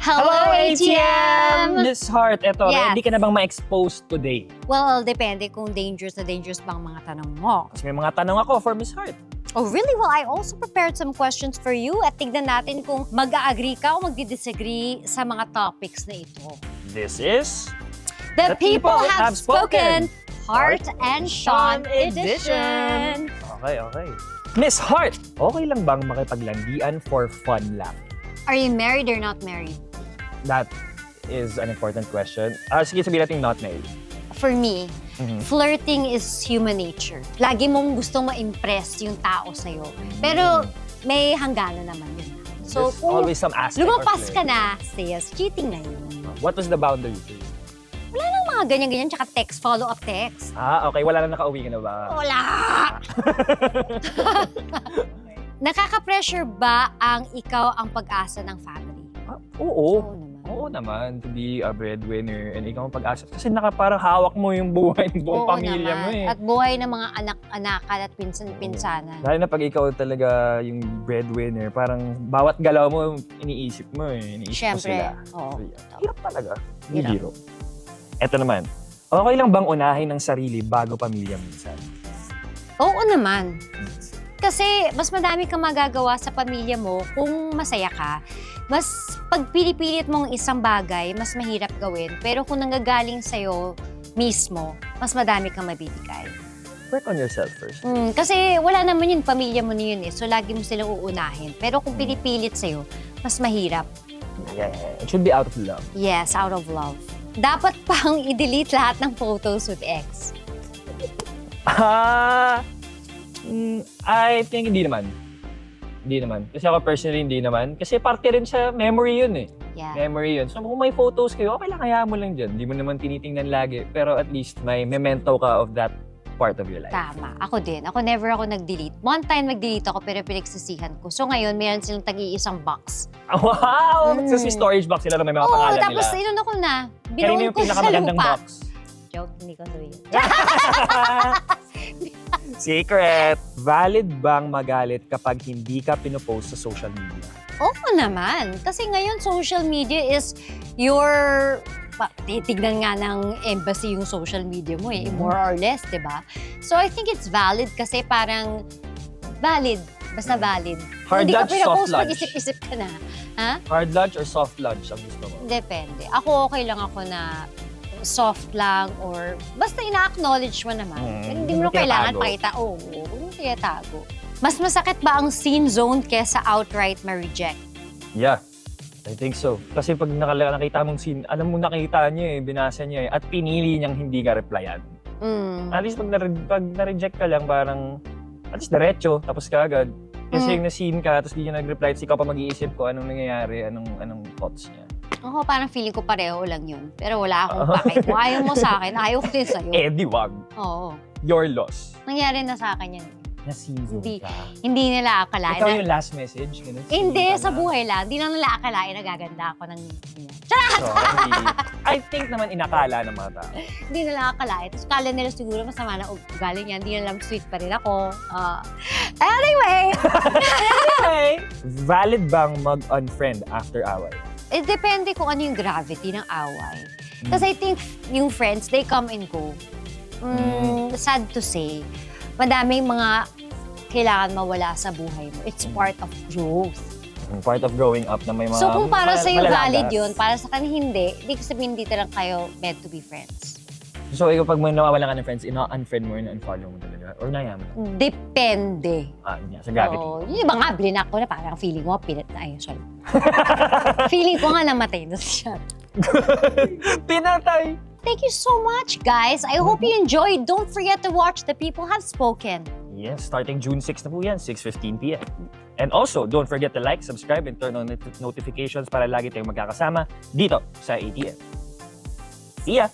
Hello, ATM! Miss Heart, eto, Yes. ready ka na bang ma-expose today? Well, depende kung dangerous na dangerous bang mga tanong mo. Kasi may mga tanong ako for Miss Heart. Oh, really? Well, I also prepared some questions for you at tignan natin kung mag-a-agree ka o magdi-disagree sa mga topics na ito. This is... The People Have Spoken! Heart and Sean Edition! Okay. Miss Heart, okay lang bang makipaglandian for fun lang? Are you married or not married? That is an important question. Sige, sabihin natin not married. For me, flirting is human nature. Lagi mong gustong ma-impress yung tao sa'yo. Pero may hangganan naman yun. So, There's kung always some aspect lumampas of ka flirting. na, yes, cheating na yun. What was the boundary for you? Wala nang mga ganyan-ganyan, tsaka text, follow-up text. Okay. Wala na nakauwi ka na ba? Wala! Nakaka-pressure ba ang ikaw ang pag-asa ng family? Oo. Oo naman. Oo naman, to be a breadwinner and ikaw ang pag-asa. Kasi parang hawak mo yung buhay ng buong Oo pamilya mo naman. eh. At buhay ng mga anak-anakan at pinsan-pinsanan. Lalo na pag ikaw talaga yung breadwinner, parang bawat galaw mo, iniisip mo eh. Iniisip mo sila. Siyempre, oo. So, hirap talaga. Hindi Hirap. biro. Eto naman, okay lang bang unahin ng sarili bago pamilya minsan? Oo naman. Kasi mas madami kang magagawa sa pamilya mo kung masaya ka. Mas pag pinipilit mong isang bagay, mas mahirap gawin. Pero kung nanggagaling sa'yo mismo, mas madami kang mabibigay. Work on yourself first. Kasi wala naman yun, pamilya mo na yun eh. So lagi mo silang uunahin. Pero kung pinipilit sa'yo, mas mahirap. Yeah, it should be out of love. Yes, out of love. Dapat pang i-delete lahat ng photos with ex. I think hindi naman. Hindi naman. Kasi ako personally hindi naman. Kasi parte rin sa memory yun eh. Yeah. Memory yun. So kung may photos kayo, okay lang, hayaan mo lang dyan. Hindi mo naman tinitingnan lagi. Pero at least may memento ka of that part of your life. Tama. Ako din. Ako never ako nag-delete. One time nag-delete ako pero pinagsisihan ko. So ngayon, meron silang tag-iisang box. Wow! So may storage box sila na may mga Oo, pangalan tapos nila. inun ako na. Kanina Binuon yung ko sa pinakamagandang lupa. box. Joke, hindi ko sabihin. Secret! Valid bang magalit kapag hindi ka pinopost sa social media? Oo naman. Kasi ngayon, social media is your... Titignan nga ng embassy yung social media mo eh, more or less, di ba? So I think it's valid kasi parang valid. Basta valid. Hard Hindi ka lunch, pinapost, soft lunch. mag-isip-isip ka na. Ha? Hard lunch or soft lunch ang gusto mo? Depende. Ako okay lang ako na soft lang or basta ina-acknowledge mo naman. Hindi mo kailangan tinatago. pakita. Oo, huwag mo tinatago. Mas masakit ba ang scene zone kesa outright ma-reject? Yeah, I think so. Kasi pag nakita mong scene, alam mo nakita niya eh, binasa niya eh, at pinili niyang hindi ka replyan. At least pag na-reject ka lang, parang at least diretso, tapos ka agad. Kasi yung na-scene ka, tapos di niya nag-reply, tapos ikaw pa mag-iisip ko anong nangyayari, anong thoughts niya. Ako, parang feeling ko pareho lang yun. Pero wala akong pake. Kung ayaw mo sa akin, ayaw ko din sa'yo. Di wag. Oo. Your loss. Nangyari na sa akin yan. Na-season ka. Hindi nila akalain. Ikaw yung last message? Ganun, Hindi, scene ka sa na. buhay lang. Hindi lang nila akalain na gaganda ako ng ganyan. Sorry. I think naman inakala ng mga tao. Hindi nila akalain. Tapos kala nila siguro masama na ugali niya. Hindi nila sweet pa rin ako. Anyway! Hey! Valid bang mag-unfriend after away? Depende kung ano yung gravity ng away. Kasi I think yung friends, they come and go. Sad to say, madaming mga kailangan mawala sa buhay mo. It's part of growth. Part of growing up na may mga So kung para sa'yo malalagas. valid yun, para sa kanya hindi ko sabihin hindi lang kayo meant to be friends. So ikaw pag may nawawalan ka ng friends, ina-unfriend mo, ina-unfollow mo talaga? Or nayaman ka? Depende. Sa gravity. So, yung iba nga, blinak ko na parang feeling ko, sorry. Feeling ko nga namatay na siya. Pinatay! Thank you so much, guys. I hope you enjoyed. Don't forget to watch The People Have Spoken. Yes, starting June 6 na po yan, 6:15 p.m. And also, don't forget to like, subscribe, and turn on notifications para lagi tayong magkakasama dito sa ATM. See ya!